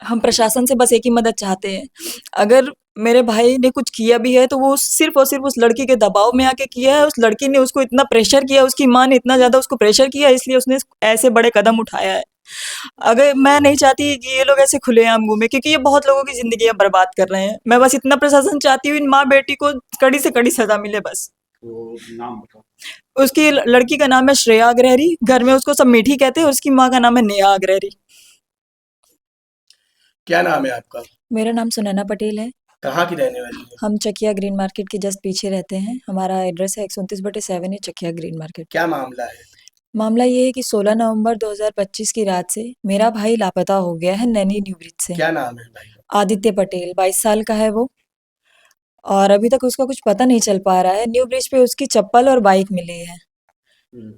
हम प्रशासन से बस एक ही मदद चाहते हैं। अगर मेरे भाई ने कुछ किया भी है तो वो सिर्फ और सिर्फ उस लड़की के दबाव में आके किया है। उस लड़की ने उसको इतना प्रेशर किया, उसकी माँ ने इतना ज्यादा उसको प्रेशर किया, इसलिए उसने ऐसे बड़े कदम उठाया है। अगर मैं नहीं चाहती कि ये लोग ऐसे खुलेआम घूमे, क्योंकि ये बहुत लोगों की जिंदगी बर्बाद कर रहे हैं। मैं बस इतना प्रशासन चाहती हूँ, इन माँ बेटी को कड़ी से कड़ी सजा मिले बस। तो नाम बताओ। उसकी लड़की का नाम है श्रेया अग्रहरी, घर में उसको सब मीठी कहते हैं, उसकी माँ का नाम है नेहा अग्रहरी। क्या नाम है आपका? मेरा नाम सुनैना पटेल है। कहाँ की रहने वाली है? हम चकिया ग्रीन मार्केट के जस्ट पीछे रहते हैं। हमारा एड्रेस है 129/7 है, चकिया ग्रीन मार्केट। क्या मामला है? मामला ये है कि 16 नवंबर 2025 की रात से मेरा भाई लापता हो गया है नैनी न्यू ब्रिज से। क्या नाम है भाई का? आदित्य पटेल 22 साल का है वो, और अभी तक उसका कुछ पता नहीं चल पा रहा है। न्यू ब्रिज पे उसकी चप्पल और बाइक मिली है। हम्म,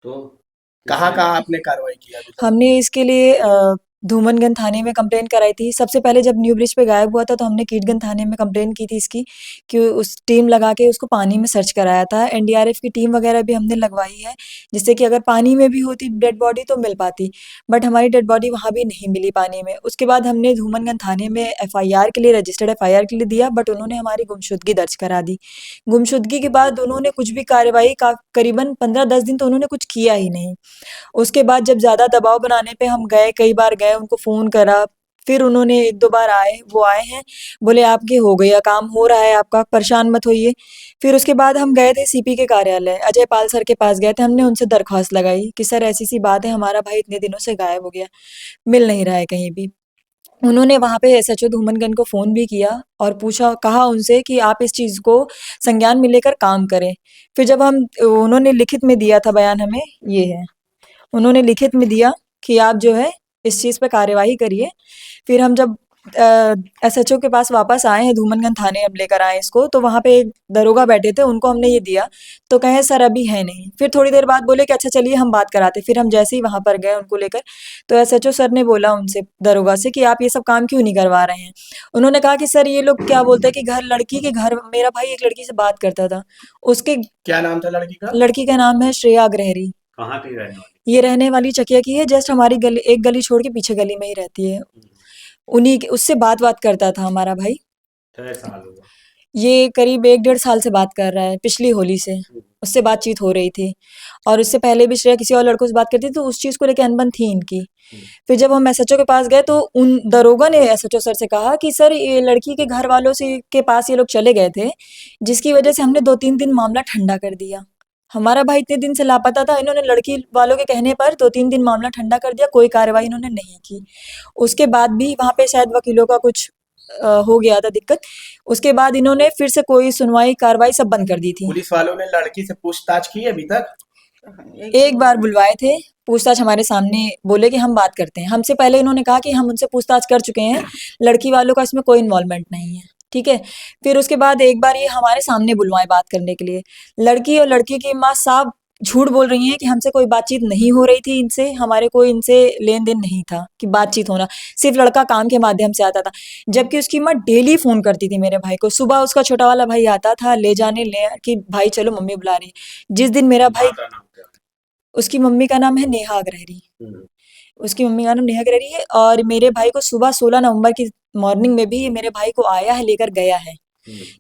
तो कहाँ कहाँ आपने कार्रवाई की अभी तक? हमने इसके लिए धूमनगंज थाने में कंप्लेंट कराई थी। सबसे पहले जब न्यू ब्रिज पे गायब हुआ था तो हमने कीटगंज थाने में कंप्लेंट की थी इसकी, कि उस टीम लगा के उसको पानी में सर्च कराया था। एनडीआरएफ की टीम वगैरह भी हमने लगवाई है, जिससे कि अगर पानी में भी होती डेड बॉडी तो मिल पाती। बट हमारी डेड बॉडी वहाँ भी नहीं मिली पानी में। उसके बाद हमने धूमनगंज थाने में एफआईआर के लिए, रजिस्टर्ड एफआईआर के लिए दिया, बट उन्होंने हमारी गुमशुदगी दर्ज करा दी। गुमशुदगी के बाद उन्होंने कुछ भी कार्रवाई का करीबन 15-10 दिन तो उन्होंने कुछ किया ही नहीं। उसके बाद जब ज़्यादा दबाव बनाने पे हम गए, कई बार गए, उनको फ़ोन करा, फिर उन्होंने 1-2 बार आए, वो आए हैं, बोले आपके हो गया काम, हो रहा है आपका, परेशान मत होइए। फिर उसके बाद हम गए थे सीपी के कार्यालय, अजय पाल सर के पास गए थे, हमने उनसे दरख्वास्त लगाई कि सर ऐसी-ऐसी बात है, हमारा भाई इतने दिनों से गायब हो गया, मिल नहीं रहा है कहीं भी। उन्होंने वहाँ पे एसएचओ धूमनगंज को फ़ोन भी किया और पूछा, कहा उनसे कि आप इस चीज़ को संज्ञान में लेकर काम करें। फिर जब हम उन्होंने लिखित में दिया था बयान हमें, ये है। उन्होंने लिखित में दिया कि आप जो है इस चीज़ पे कार्यवाही करिए। फिर हम जब एसएचओ के पास वापस आए हैं, धूमनगंज थाने अब लेकर आए इसको, तो वहाँ पे एक दरोगा बैठे थे, उनको हमने ये दिया, तो कहे सर अभी है नहीं। फिर थोड़ी देर बाद बोले कि अच्छा चलिए हम बात कराते। फिर हम जैसे ही वहाँ पर गए उनको लेकर, तो एसएचओ सर ने बोला उनसे, दरोगा से, कि आप ये सब काम क्यों नहीं करवा रहे हैं। उन्होंने कहा कि सर ये लोग क्या बोलते हैं कि घर लड़की के घर, मेरा भाई एक लड़की से बात करता था, उसके क्या नाम था लड़की का? लड़की का नाम है श्रेया अग्रहरी। कहाँ की रहने वाली? ये रहने वाली चकिया की है, जस्ट हमारी गली, एक गली छोड़ के पीछे गली में ही रहती है। उन्हीं के उससे बात करता था हमारा भाई। छह साल हुआ। ये करीब 1-1.5 साल से बात कर रहा है, पिछली होली से उससे बातचीत हो रही थी। और उससे पहले भी श्रेया किसी और लड़कों से बात करती थी, तो उस चीज़ को लेके अनबन थी इनकी। फिर जब हम एसएचओ के पास गए तो उन दरोगा ने एसएचओ सर से कहा कि सर ये लड़की के घर वालों से के पास ये लोग चले गए थे, जिसकी वजह से हमने 2-3 दिन मामला ठंडा कर दिया। हमारा भाई इतने दिन से लापता था, इन्होंने लड़की वालों के कहने पर 2-3 दिन मामला ठंडा कर दिया, कोई कार्रवाई इन्होंने नहीं की। उसके बाद भी वहाँ पे शायद वकीलों का कुछ हो गया था दिक्कत। उसके बाद इन्होंने फिर से कोई सुनवाई कार्रवाई सब बंद कर दी थी। पुलिस वालों ने लड़की से पूछताछ की है अभी तक? एक बार बुलवाए थे, पूछताछ हमारे सामने, बोले कि हम बात करते हैं। हमसे पहले इन्होंने कहा कि हम उनसे पूछताछ कर चुके हैं, लड़की वालों का इसमें कोई इन्वॉल्वमेंट नहीं है, ठीक है। फिर उसके बाद एक बार ये हमारे सामने बुलवाए बात करने के लिए। लड़की और लड़की की माँ साफ झूठ बोल रही हैं कि हमसे कोई बातचीत नहीं हो रही थी इनसे, हमारे कोई इनसे लेन-देन नहीं था कि बातचीत होना, सिर्फ लड़का काम के माध्यम से आता था। जबकि उसकी माँ डेली फ़ोन करती थी मेरे भाई को, सुबह उसका छोटा वाला भाई आता था ले जाने, ले कि भाई चलो मम्मी बुला रही है। जिस दिन मेरा भाई, माँ का नाम क्या उसकी मम्मी का नाम है नेहा अग्रहरी। है? उसकी मम्मी का नाम नेहा अग्रहरी है, और मेरे भाई को सुबह 16 नवंबर की मॉर्निंग में भी ये मेरे भाई को आया है, लेकर गया है।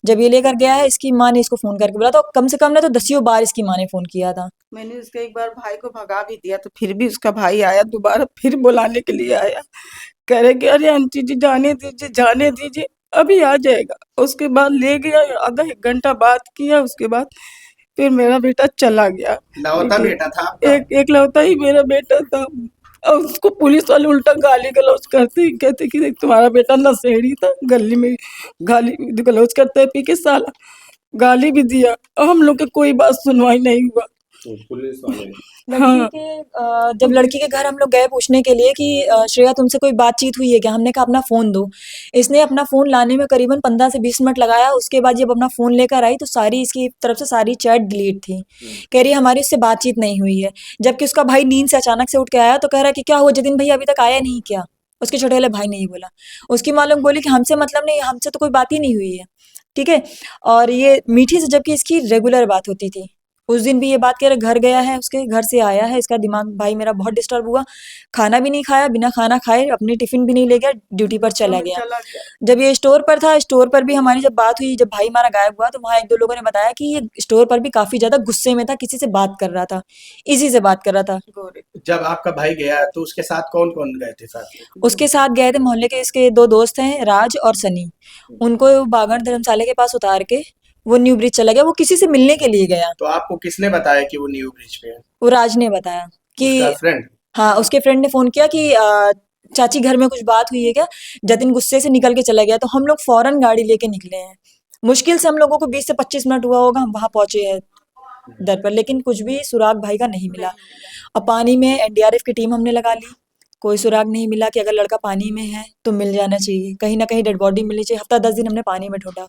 जब ये लेकर गया है, इसकी माँ ने इसको फ़ोन करके बोला, तो कम से कम ना तो दसियों बार इसकी माँ ने फ़ोन किया था। मैंने उसका एक बार भाई को भगा भी दिया तो फिर भी उसका भाई आया, दोबारा फिर बुलाने के लिए आया, कह रहे कि अरे आंटी जी जाने दीजिए, अभी आ जाएगा। उसके बाद ले गया, आधा 1 घंटा बात किया, उसके बाद फिर मेरा बेटा चला गया। लौता एक बेटा था आपका? एक एकलौता ही मेरा बेटा था। और उसको पुलिस वाले उल्टा गाली-गलौज करते ही कहते कि देख तुम्हारा बेटा नशेड़ी था, गली में गाली-गलौज करता है, पी के साला गाली भी दिया, और हम लोग की कोई बात सुनवाई नहीं हुआ। पुलिस वाले ने? हाँ। जब लड़की के घर हम लोग गए पूछने के लिए कि श्रेया तुमसे कोई बातचीत हुई है क्या? हमने कहा अपना फ़ोन दो। इसने अपना फ़ोन लाने में करीबन 15 से 20 मिनट लगाया। उसके बाद जब अपना फ़ोन लेकर आई तो सारी इसकी तरफ से सारी चैट डिलीट थी। कह रही है हमारी उससे बातचीत नहीं हुई है। जबकि उसका भाई नींद से अचानक से उठ के आया तो कह रहा है कि क्या हुआ जतिन भैया अभी तक आया नहीं क्या? उसके छोटे वाले भाई ने ये बोला। उसकी माँ लोग बोली कि हमसे मतलब नहीं, हमसे तो कोई बात ही नहीं हुई है। ठीक है? और ये मीठी से जबकि इसकी रेगुलर बात होती थी। उस दिन भी ये बात कह रहे घर गया है, उसके घर से आया है, इसका दिमाग भाई मेरा बहुत डिस्टर्ब हुआ, खाना भी नहीं खाया, बिना खाना खाए अपनी टिफिन भी नहीं ले गया, ड्यूटी पर चला गया। चला गया। जब ये स्टोर पर था, स्टोर पर भी हमारी जब बात हुई, जब भाई हमारा गायब हुआ, तो वहाँ एक दो लोगों ने बताया कि ये स्टोर पर भी काफी ज्यादा गुस्से में था, किसी से बात कर रहा था, इसी से बात कर रहा था। गोरे। जब आपका भाई गया तो उसके साथ कौन कौन गए थे साथ में? उसके साथ गए थे मोहल्ले के इसके दो दोस्त हैं, राज और सनी। उनको बागड़ धर्मशाला के पास उतार के वो न्यू ब्रिज चला गया, वो किसी से मिलने के लिए गया। तो आपको किसने बताया कि वो न्यू ब्रिज पे है? वो राज ने बताया कि उसका फ्रेंड? हाँ, उसके फ्रेंड ने फोन किया कि चाची घर में कुछ बात हुई है क्या। जतिन गुस्से से निकल के चला गया, तो हम लोग फौरन गाड़ी लेके निकले हैं। मुश्किल से हम लोगों को 20 से 25 मिनट हुआ होगा, हम वहां पहुंचे हैं दर पर, लेकिन कुछ भी सुराग भाई का नहीं मिला। अब पानी में एनडीआरएफ की टीम हमने लगा ली, कोई सुराग नहीं मिला कि अगर लड़का पानी में है तो मिल जाना चाहिए, कहीं ना कहीं डेड बॉडी मिलनी चाहिए। हफ्ता 10 दिन हमने पानी में ढूंढा।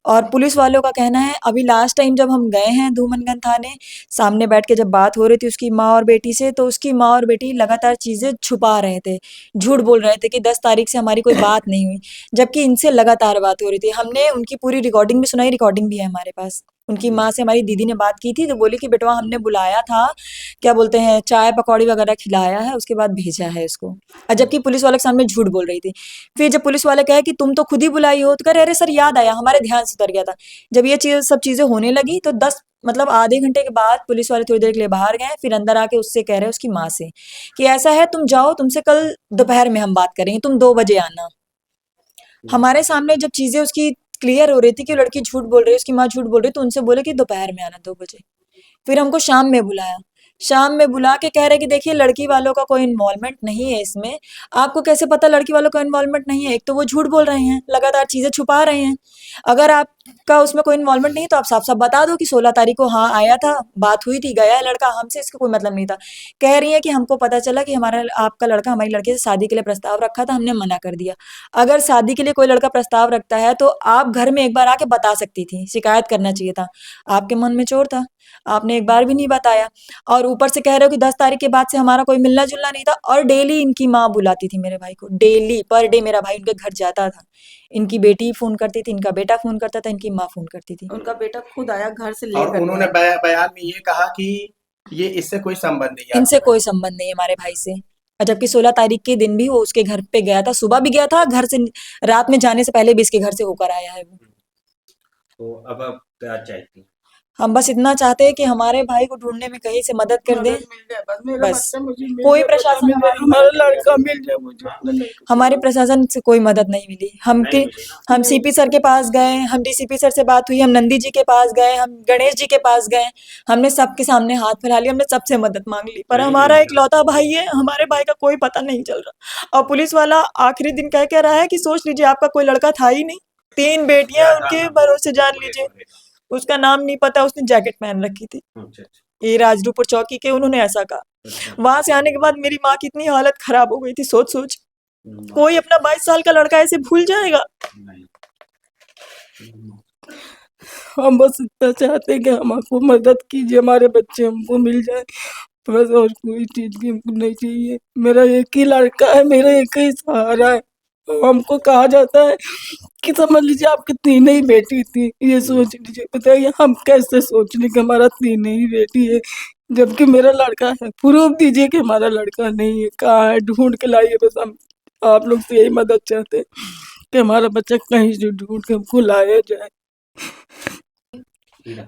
और पुलिस वालों का कहना है, अभी लास्ट टाइम जब हम गए हैं धूमनगंज थाने, सामने बैठ के जब बात हो रही थी उसकी माँ और बेटी से, तो उसकी माँ और बेटी लगातार चीजें छुपा रहे थे, झूठ बोल रहे थे कि 10 तारीख से हमारी कोई बात नहीं हुई, जबकि इनसे लगातार बात हो रही थी। हमने उनकी पूरी रिकॉर्डिंग भी सुनाई, रिकॉर्डिंग भी है हमारे पास। उनकी माँ से हमारी दीदी ने बात की थी, तो बोली कि बेटवा हमने बुलाया था, क्या बोलते हैं, चाय पकौड़ी वगैरह खिलाया है, उसके बाद भेजा है इसको। और जबकि पुलिस वाले के सामने झूठ बोल रही थी। फिर जब पुलिस वाले कहे कि तुम तो खुद ही बुलाई हो, तो कह रहे अरे सर याद आया, हमारे ध्यान से उतर गया था। जब ये चीज सब चीजें होने लगी तो 10 मतलब आधे घंटे के बाद पुलिस वाले थोड़ी देर के लिए बाहर गए, फिर अंदर आके उससे कह रहे उसकी माँ से कि ऐसा है तुम जाओ, तुमसे कल दोपहर में हम बात करेंगे, तुम 2 बजे आना। हमारे सामने जब चीजें उसकी क्लियर हो रही थी कि लड़की झूठ बोल रही है, उसकी माँ झूठ बोल रही है, तो उनसे बोले कि दोपहर में आना 2 बजे। फिर हमको शाम में बुलाया, शाम में बुला के कह रहे कि देखिए लड़की वालों का कोई इन्वॉल्वमेंट नहीं है इसमें। आपको कैसे पता लड़की वालों का इन्वॉल्वमेंट नहीं है? एक तो वो झूठ बोल रहे हैं, लगातार चीजें छुपा रहे हैं। अगर आपका उसमें कोई इन्वॉल्वमेंट नहीं है तो आप साफ साफ बता दो कि 16 तारीख को हाँ आया था, बात हुई थी, गया है लड़का, हमसे इसका कोई मतलब नहीं था। कह रही है कि हमको पता चला कि हमारा आपका लड़का हमारी लड़की से शादी के लिए प्रस्ताव रखा था, हमने मना कर दिया। अगर शादी के लिए कोई लड़का प्रस्ताव रखता है तो आप घर में एक बार आके बता सकती थी, शिकायत करना चाहिए था। आपके मन में चोर था, आपने एक बार भी नहीं बताया। और ऊपर से कह रहे हो कि 10 तारीख के बाद से हमारा कोई मिलना जुलना नहीं था, और डेली इनकी माँ बुलाती थी मेरे भाई को, डेली पर डे मेरा भाई उनके घर जाता था। इनकी बेटी फोन करती थी, इनका बेटा फोन करता था, इनकी माँ फोन करती थी। उनका बेटा खुद आया घर से और लेकर उन्होंने गया। बयान में ये कहा कि ये इससे कोई संबंध नहीं है इनसे आपके कोई भाई संबंध नहीं है हमारे भाई से। और जबकि 16 तारीख के दिन भी वो उसके घर पे गया था, सुबह भी गया था, घर से रात में जाने से पहले भी इसके घर से होकर आया है वो। तो अब आप क्या चाहती हैं? हम बस इतना चाहते हैं कि हमारे भाई को ढूंढने में कहीं से मदद कर दें। मदद मिल जाए बस, मेरा बस बच्चा मुझे मिल कोई जाए, प्रशासन मिल जाए, हमारी हमारा मदद नहीं कर लड़का रहा। मिल जाए मुझे, अपने लड़के हमारे प्रशासन से कोई मदद नहीं मिली। हम नहीं के मिली ना? हम सीपी सर के पास गए, हम डीसीपी सर से बात हुई, हम नंदी जी के पास गए, हम गणेश जी के पास गए, हमने सबके सामने हाथ फैला लिया, हमने सबसे मदद मांग ली, पर नहीं हमारा मिली। इकलौता भाई है, हमारे भाई का कोई पता नहीं चल रहा। और पुलिस वाला आखिरी दिन कह रहा है कि सोच लीजिए आपका कोई लड़का था ही नहीं, 3 बेटियां क्या था उनके नाम भरोसे, जान पूरे लीजिए। मुर्गे का? उसका नाम नहीं पता, उसने जैकेट पहन रखी थी। अच्छा अच्छा ये राजरूपुर चौकी के उन्होंने ऐसा कहा। अच्छा। वहां से आने के बाद मेरी माँ की इतनी हालत खराब हो गई थी, सोच सोच। कोई बात अपना 22 साल का लड़का ऐसे भूल जाएगा? नहीं। हम बस इतना चाहते हैं कि हमको मदद कीजिए, हमारे बच्चे हमको मिल जाए बस, और कोई चीज की हमको नहीं चाहिए। मेरा एक ही लड़का है, मेरा एक ही सहारा है। और हमको कहा जाता है कि समझ लीजिए आपकी 3 ही बेटी थी, ये सोच लीजिए। बताइए हम कैसे सोच लें कि हमारा 3 ही बेटी है, जबकि मेरा लड़का है। प्रूफ दीजिए कि हमारा लड़का नहीं है, कहाँ है, ढूंढ के लाइए। बस हम आप लोग से यही मदद चाहते हैं कि हमारा बच्चा कहीं से ढूंढ के हमको लाया जाए। हीरा,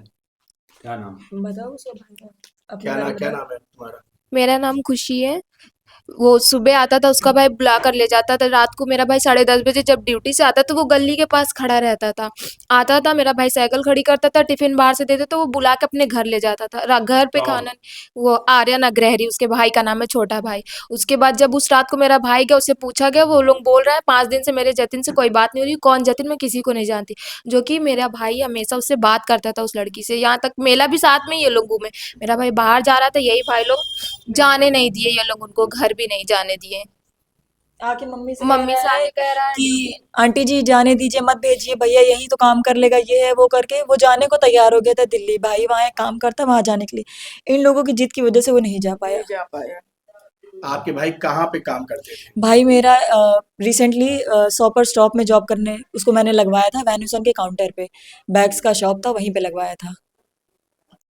क्या नाम? बताओ उसका भाई का अपने क्या बारे नाम में क्या बताओ। नाम है तुम्हारा? मेरा नाम खुशी है। वो सुबह आता था, उसका भाई बुला कर ले जाता था। रात को मेरा भाई 10:30 बजे जब ड्यूटी से आता तो वो गली के पास खड़ा रहता था। आता था, मेरा भाई साइकिल खड़ी करता था, टिफिन बाहर से देते तो वो बुला के अपने घर ले जाता था। घर पे कौन? खाना, वो आर्यन अग्रहरी, उसके भाई का नाम है, छोटा भाई। उसके बाद जब उस रात को मेरा भाई गया, उससे पूछा गया, वो लोग बोल रहा है 5 दिन से मेरे जतिन से कोई बात नहीं हो रही। कौन जतिन? मैं किसी को नहीं जानती। जो कि मेरा भाई हमेशा उससे बात करता था, उस लड़की से। यहाँ तक मेला भी साथ में ये लोग घूमे। मेरा भाई बाहर जा रहा था, यही भाई लोग जाने नहीं दिए, ये लोग उनको घर भी नहीं जाने दिए। आके मम्मी से मम्मी कह से रहा है आके कह रहा है कि आंटी जी जाने दीजिए, मत भेजिए, भैया यही तो काम कर लेगा, ये है वो करके वो जाने को तैयार हो गया था दिल्ली। भाई वहाँ एक काम करता, वहां जाने के लिए इन लोगों की जिद की वजह से वो नहीं जा पाया। नहीं जा पाया। आपके भाई कहाँ पे काम करते थे? भाई मेरा रिसेंटली शॉपर स्टॉप में जॉब करने उसको मैंने लगवाया था, वैन्यूसन के काउंटर पे बैग्स का शॉप था, वहीं पे लगवाया था।